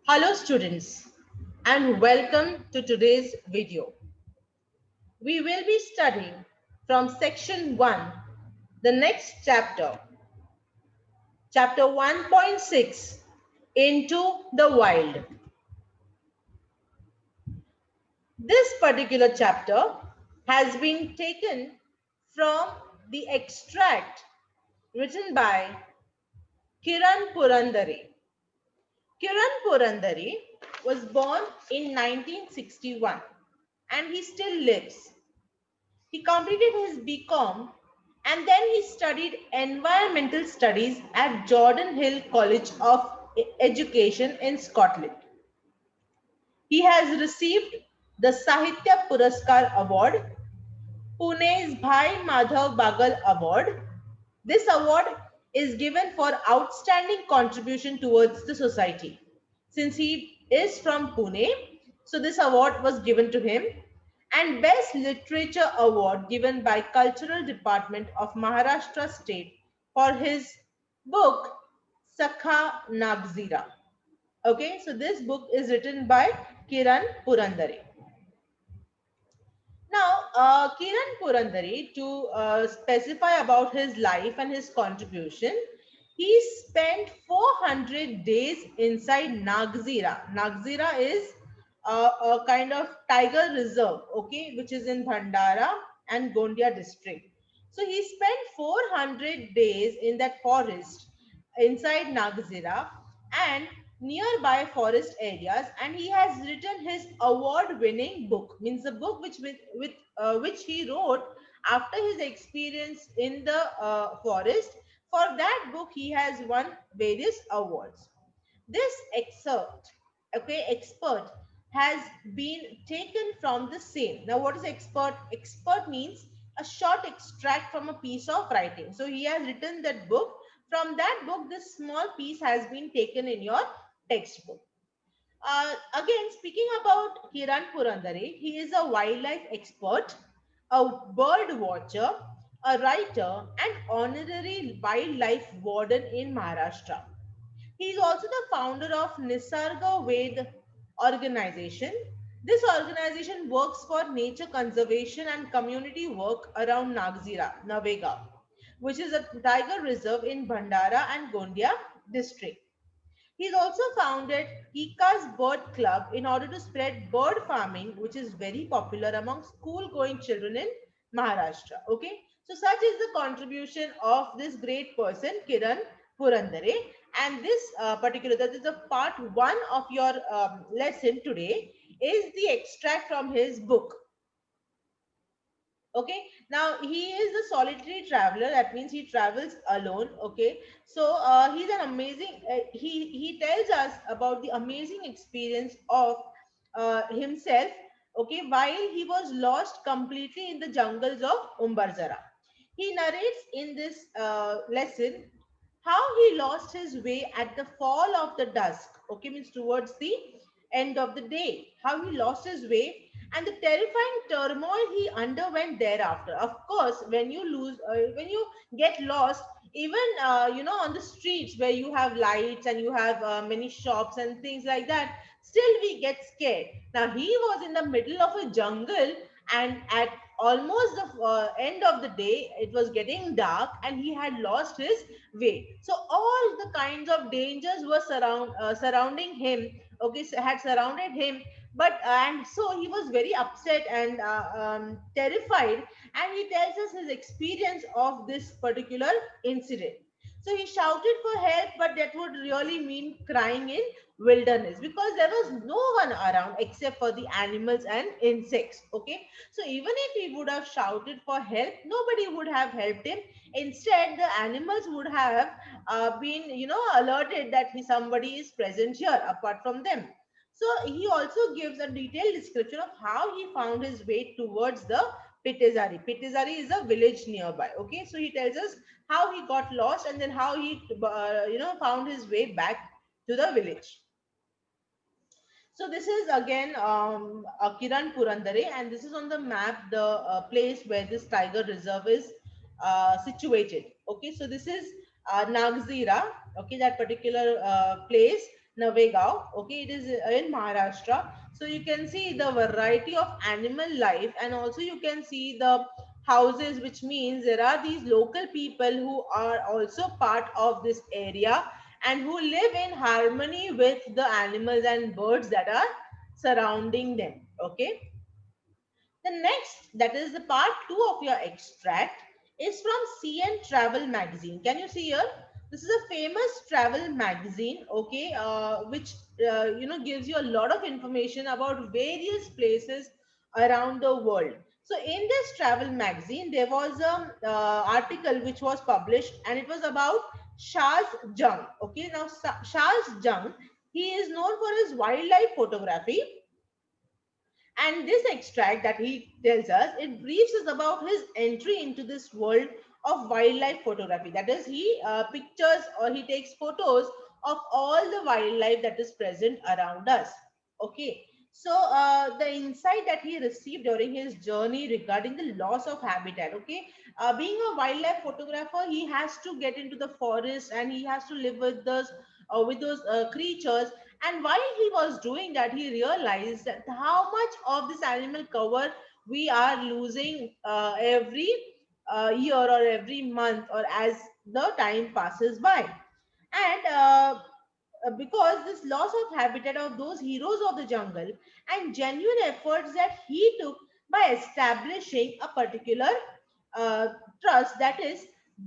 Hello students and welcome to today's video. We will be studying from section 1, the next chapter, chapter 1.6, Into the Wild. This particular chapter has been taken from the extract written by Kiran Purandare. Kiran Purandare was born in 1961 and he still lives. He completed his BCom and then he studied environmental studies at Jordan Hill College of Education in Scotland. He has received the Sahitya Puraskar Award, Pune's Bhai Madhav Bagal Award. This award is given for outstanding contribution towards the society. Since he is from Pune, so this award was given to him. And Best Literature Award given by Cultural Department of Maharashtra State for his book Sakha Nagzira. Okay, so this book is written by Kiran Purandare. Now, Kiran Purandare, to specify about his life and his contribution, he spent 400 days inside Nagzira. Nagzira is a kind of tiger reserve, okay, which is in Bhandara and Gondia district. So he spent 400 days in that forest inside Nagzira and nearby forest areas, and he has written his award-winning book. Means the book which he wrote after his experience in the forest. For that book, he has won various awards. This excerpt, okay, expert has been taken from the same. Now, what is expert? Expert means a short extract from a piece of writing. So he has written that book. From that book, this small piece has been taken in your textbook. Again, speaking about Kiran Purandare, he is a wildlife expert, a bird watcher, a writer, and honorary wildlife warden in Maharashtra. He is also the founder of Nisarga Ved organization. This organization works for nature conservation and community work around Nagzira, Navega, which is a tiger reserve in Bhandara and Gondia district. He's also founded Kika's Bird Club in order to spread bird farming, which is very popular among school going children in Maharashtra. Okay, so such is the contribution of this great person, Kiran Purandare. And this particular, that is the part one of your lesson today, is the extract from his book. Okay, now he is a solitary traveler, that means he travels alone. Okay, so he's an amazing he tells us about the amazing experience of himself, okay, while he was lost completely in the jungles of Umbarzara. He narrates in this lesson how he lost his way at the fall of the dusk, okay, means towards the end of the day, how he lost his way and the terrifying turmoil he underwent thereafter. Of course, when you get lost, even on the streets where you have lights and you have many shops and things like that, still we get scared. Now he was in the middle of a jungle, and at almost the end of the day, it was getting dark, and he had lost his way. So all the kinds of dangers were surrounding him. Okay, so had surrounded him, but and so he was very upset and terrified, and he tells us his experience of this particular incident. So he shouted for help, but that would really mean crying in wilderness, because there was no one around except for the animals and insects. Okay, so even if he would have shouted for help, nobody would have helped him. Instead, the animals would have been alerted that somebody is present here apart from them. So he also gives a detailed description of how he found his way towards the Pitezari. Pitezari is a village nearby. Okay, so he tells us how he got lost and then how he found his way back to the village. So this is again Kiran Purandare, and this is on the map the place where this tiger reserve is situated. Okay, so this is Nagzira. Okay, that particular place. Navegaon. Okay, it is in Maharashtra. So you can see the variety of animal life, and also you can see the houses, which means there are these local people who are also part of this area and who live in harmony with the animals and birds that are surrounding them. Okay, the next, that is the part two of your extract, is from CN Travel magazine. Can you see here? This is a famous travel magazine, okay, which gives you a lot of information about various places around the world. So in this travel magazine, there was a article which was published, and it was about Charles Jung. Okay, now Charles Jung, he is known for his wildlife photography, and this extract that he tells us, it briefs us about his entry into this world of wildlife photography. That is, he pictures or he takes photos of all the wildlife that is present around us. Okay. So the insight that he received during his journey regarding the loss of habitat. Okay, being a wildlife photographer, he has to get into the forest and he has to live with those creatures, and while he was doing that, he realized that how much of this animal cover we are losing every year or every month or as the time passes by. And because this loss of habitat of those heroes of the jungle and genuine efforts that he took by establishing a particular uh, trust, that is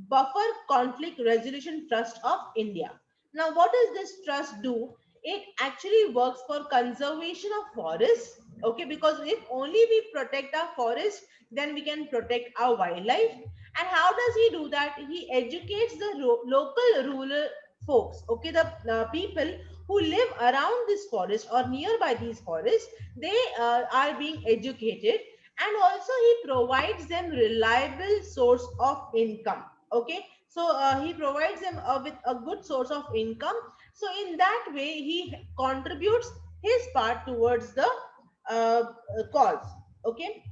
Buffer Conflict Resolution Trust of India. Now, what does this trust do? It actually works for conservation of forests. Okay, because if only we protect our forest, then we can protect our wildlife. And how does he do that? He educates the local rural folks. Okay, the people who live around this forest or nearby these forests, they are being educated, and also he provides them reliable source of income. Okay, so he provides them with a good source of income. So in that way he contributes his part towards the cause. Okay,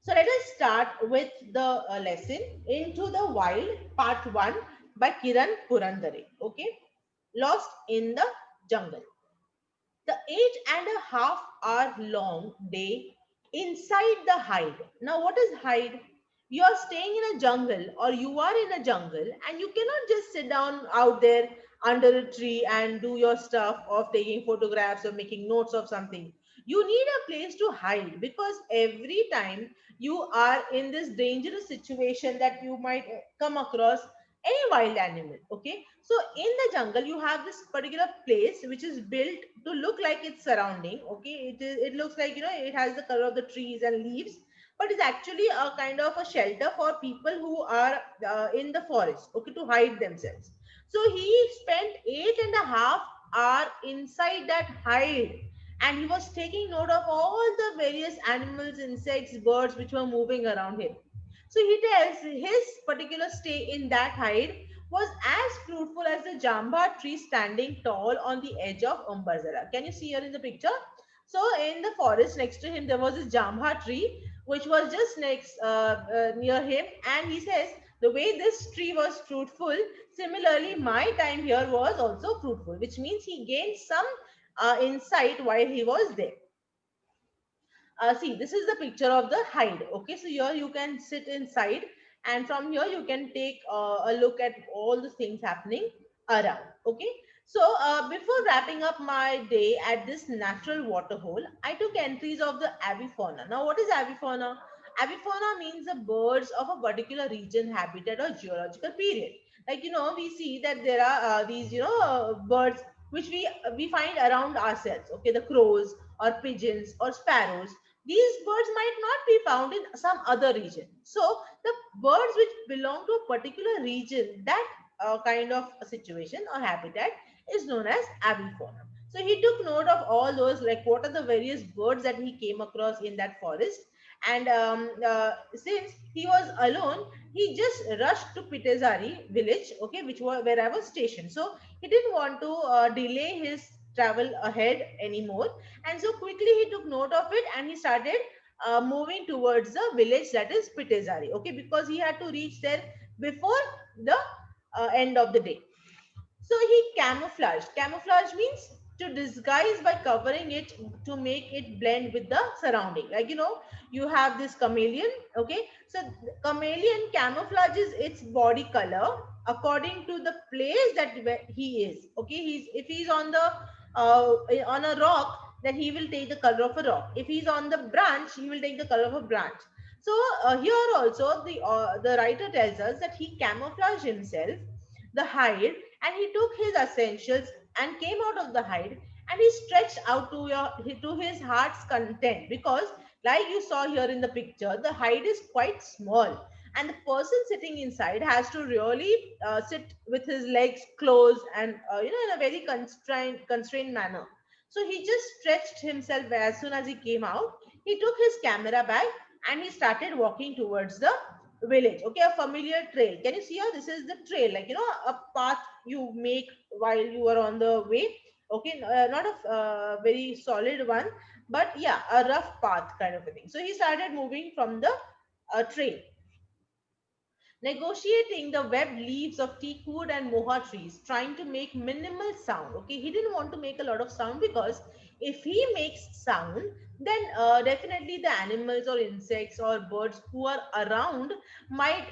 so let us start with the lesson Into the Wild part 1 by Kiran Purandare. Okay, Lost in the Jungle. The 8.5 hour long day inside the hide. Now, what is hide? You are staying in a jungle, or you are in a jungle, and you cannot just sit down out there under a tree and do your stuff of taking photographs or making notes of something. You need a place to hide, because every time you are in this dangerous situation that you might come across any wild animal. Okay, so in the jungle you have this particular place which is built to look like its surrounding. Okay, it looks like, it has the color of the trees and leaves, but it's actually a kind of a shelter for people who are in the forest, okay, to hide themselves. So he spent 8.5 hour inside that hide, and he was taking note of all the various animals, insects, birds which were moving around him. So he tells his particular stay in that hide was as fruitful as the jamba tree standing tall on the edge of Umbarzara. Can you see here in the picture? So in the forest next to him, there was this jamba tree which was just near him, and he says the way this tree was fruitful, similarly my time here was also fruitful, which means he gained some insight while he was there. See, this is the picture of the hide. Okay, so here you can sit inside, and from here you can take a look at all the things happening around. Okay, so before wrapping up my day at this natural waterhole, I took entries of the avifauna. Now, what is avifauna? Avifauna means the birds of a particular region, habitat, or geological period. Like, we see that there are these birds which we find around ourselves. Okay, the crows or pigeons or sparrows, these birds might not be found in some other region. So the birds which belong to a particular region, that kind of a situation or habitat is known as avifauna. So he took note of all those, like what are the various birds that he came across in that forest. And since he was alone, he just rushed to Pitezari village, okay, which was where I was stationed. So he didn't want to delay his travel ahead anymore, and so quickly he took note of it and he started moving towards the village, that is Pitezari. Okay, because he had to reach there before the end of the day. So he camouflage. Camouflage means to disguise by covering it to make it blend with the surrounding. Like, you have this chameleon. Okay, so chameleon camouflages its body color according to the place that where he is. Okay, if he's on the on a rock, then he will take the color of a rock. If he's on the branch, he will take the color of a branch. So here also the writer tells us that he camouflaged himself, the hide, and he took his essentials and came out of the hide, and he stretched out to his heart's content, because like you saw here in the picture, the hide is quite small, and the person sitting inside has to really sit with his legs closed and in a very constrained manner. So he just stretched himself as soon as he came out. He took his camera bag and he started walking towards the village. Okay, a familiar trail. Can you see here? This is the trail, like a path you make while you are on the way. Okay, not a very solid one, but yeah, a rough path kind of a thing. So he started moving from the trail, negotiating the webbed leaves of teakwood and moha trees, trying to make minimal sound. Okay, he didn't want to make a lot of sound, because if he makes sound, then definitely the animals or insects or birds who are around might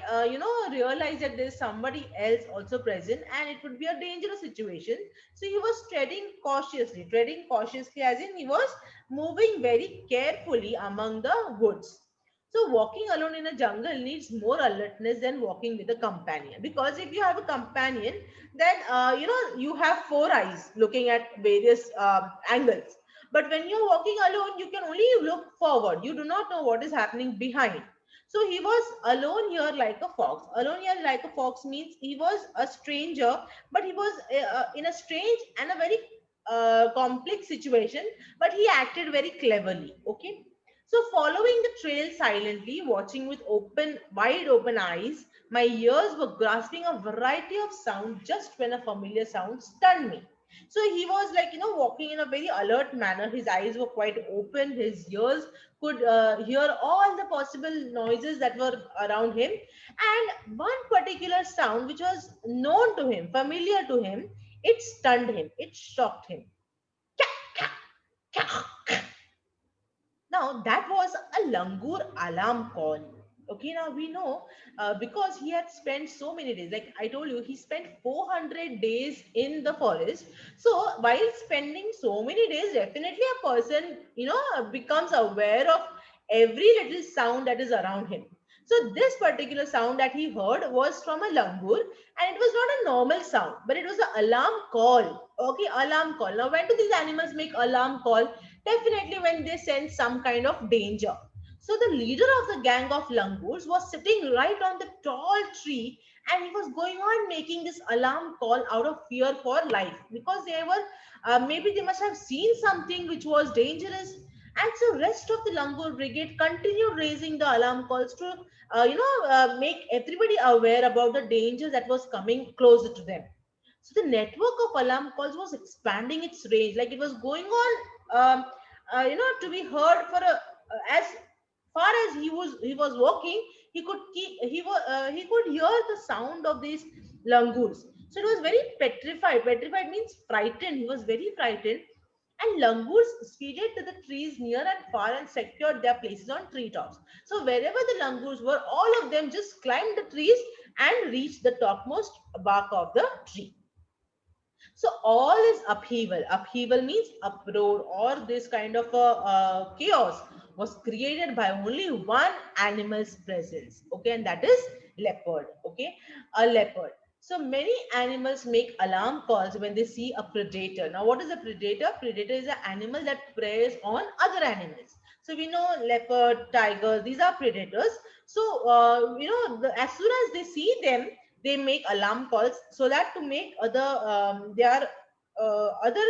realize that there's somebody else also present, and it would be a dangerous situation. So he was treading cautiously, as in he was moving very carefully among the woods. So walking alone in a jungle needs more alertness than walking with a companion. Because if you have a companion, then you have four eyes looking at various angles. But when you're walking alone, you can only look forward. You do not know what is happening behind. So he was alone here like a fox. Alone here like a fox means he was a stranger, but he was in a strange and a very complex situation. But he acted very cleverly. Okay, so, following the trail silently, watching with wide open eyes, my ears were grasping a variety of sound just when a familiar sound stunned me. So he was like, walking in a very alert manner. His eyes were quite open. His ears could hear all the possible noises that were around him. And one particular sound, which was known to him, familiar to him, it stunned him. It shocked him. Now that was a langur alarm call. Okay, now we know because he had spent so many days. Like I told you, he spent 400 days in the forest. So while spending so many days, definitely a person becomes aware of every little sound that is around him. So this particular sound that he heard was from a langur, and it was not a normal sound, but it was an alarm call. Okay, alarm call. Now when do these animals make alarm call? Definitely when they sense some kind of danger. So the leader of the gang of langurs was sitting right on the tall tree, and he was going on making this alarm call out of fear for life, because they were maybe they must have seen something which was dangerous. And so rest of the langur brigade continued raising the alarm calls to make everybody aware about the danger that was coming closer to them. So the network of alarm calls was expanding its range, like it was going on, to be heard for as far as he was walking. He could hear the sound of these langurs. So it was very petrified. Petrified means frightened. He was very frightened, and langurs speeded to the trees near and far and secured their places on treetops. So wherever the langurs were, all of them just climbed the trees and reached the topmost bark of the tree. So all is upheaval. Upheaval means uproar, or this kind of a chaos was created by only one animal's presence. Okay, and that is leopard. Okay, a leopard. So many animals make alarm calls when they see a predator. Now, what is a predator? Predator is an animal that preys on other animals. So we know leopard, tigers, these are predators. So as soon as they see them, they make alarm calls, so that to make their other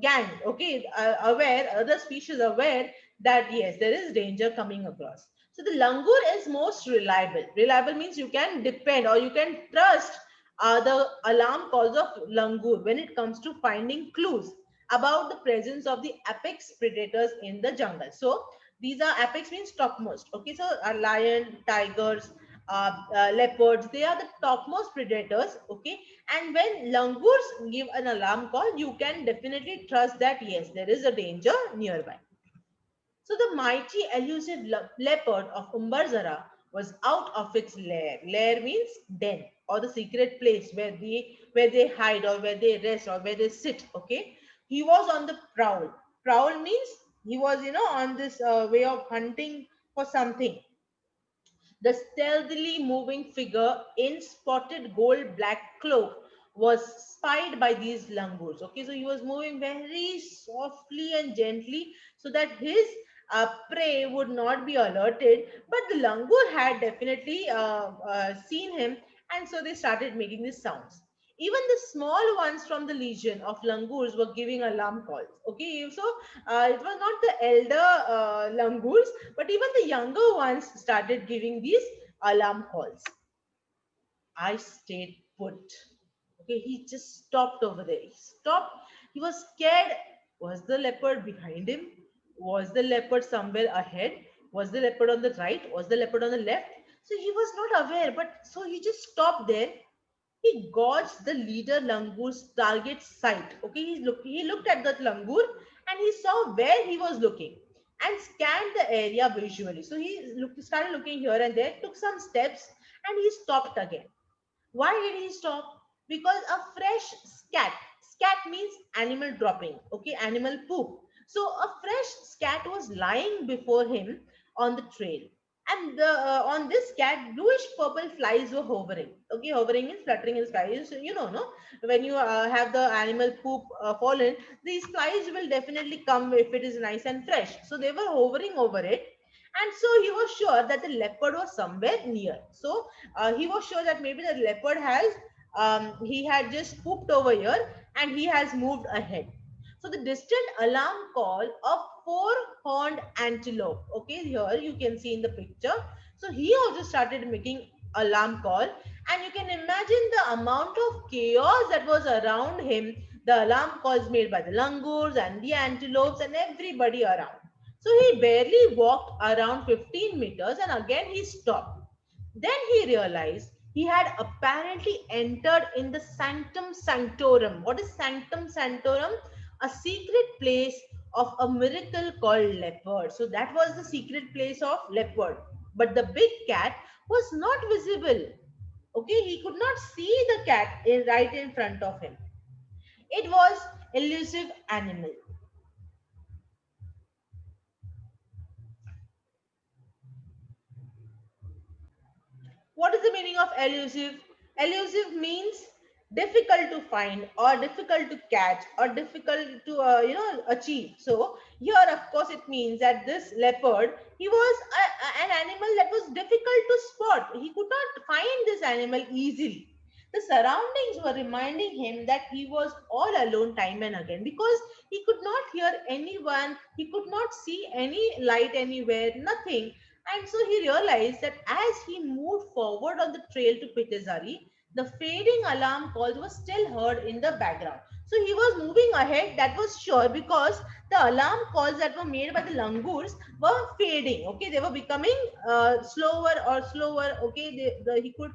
gang, okay, aware, other species aware that yes, there is danger coming across. So the langur is most reliable. Reliable means you can depend or you can trust the alarm calls of langur when it comes to finding clues about the presence of the apex predators in the jungle. So these are apex means topmost. Okay, so a lion, tigers, leopards, they are the topmost predators. Okay, and when langurs give an alarm call, you can definitely trust that yes, there is a danger nearby. So the mighty elusive leopard of Umbarzara was out of its lair. Lair means den or the secret place where they hide or where they rest or where they sit. Okay, he was on the prowl. Prowl means he was, on this way of hunting for something. The stealthily moving figure in spotted gold black cloak was spied by these langurs. Okay, so he was moving very softly and gently so that his prey would not be alerted. But the langur had definitely seen him, and so they started making these sounds. Even the small ones from the legion of langurs were giving alarm calls. Okay, so it was not the elder langurs, but even the younger ones started giving these alarm calls. I stayed put. Okay, he just stopped over there. He stopped. He was scared. Was the leopard behind him? Was the leopard somewhere ahead? Was the leopard on the right? Was the leopard on the left? So he was not aware, but so he just stopped there. He gauged the leader langur's target site. Okay, he looked at that langur and he saw where he was looking and scanned the area visually. So started looking here and there, took some steps, and he stopped again. Why did he stop? Because a fresh scat. Scat means animal dropping. Okay, animal poop. So a fresh scat was lying before him on the trail, and on this cat, bluish purple flies were hovering. Okay, hovering means fluttering in the sky. So no, when you have the animal poop fallen, these flies will definitely come if it is nice and fresh. So they were hovering over it, and so he was sure that the leopard was somewhere near. So he was sure that maybe the leopard has he had just pooped over here and he has moved ahead. So the distant alarm call of four-horned antelope. Okay, here you can see in the picture. So he also started making alarm call, and you can imagine the amount of chaos that was around him. The alarm calls made by the langurs and the antelopes and everybody around. So he barely walked around 15 meters and again he stopped. Then he realized he had apparently entered in the Sanctum Sanctorum. What is Sanctum Sanctorum? A secret place of a miracle called leopard. So that was the secret place of leopard. But the big cat was not visible. Okay, he could not see the cat right in front of him. It was elusive animal. What is the meaning of elusive? Elusive means difficult to find or difficult to catch or difficult to achieve. So here, of course, it means that this leopard, he was an animal that was difficult to spot. He could not find this animal easily. The surroundings were reminding him that he was all alone time and again, because he could not hear anyone, he could not see any light anywhere, nothing. And so he realized that as he moved forward on the trail to Pitezari, the fading alarm calls were still heard in the background. So he was moving ahead, that was sure, because the alarm calls that were made by the langurs were fading. Okay, they were becoming slower or slower. Okay, he could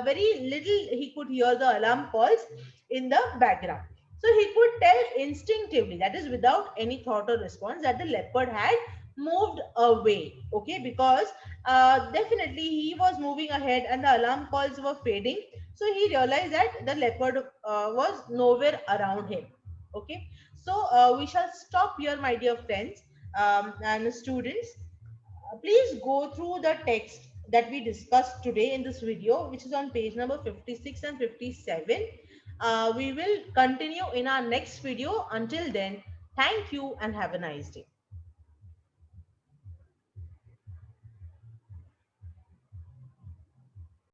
very little he could hear the alarm calls in the background. So he could tell instinctively, that is without any thought or response, that the leopard had moved away. Okay, because definitely he was moving ahead and the alarm calls were fading. So he realized that the leopard was nowhere around him. Okay, so we shall stop here, my dear friends and students. Please go through the text that we discussed today in this video, which is on page number 56 and 57. We will continue in our next video. Until then, thank you and have a nice day.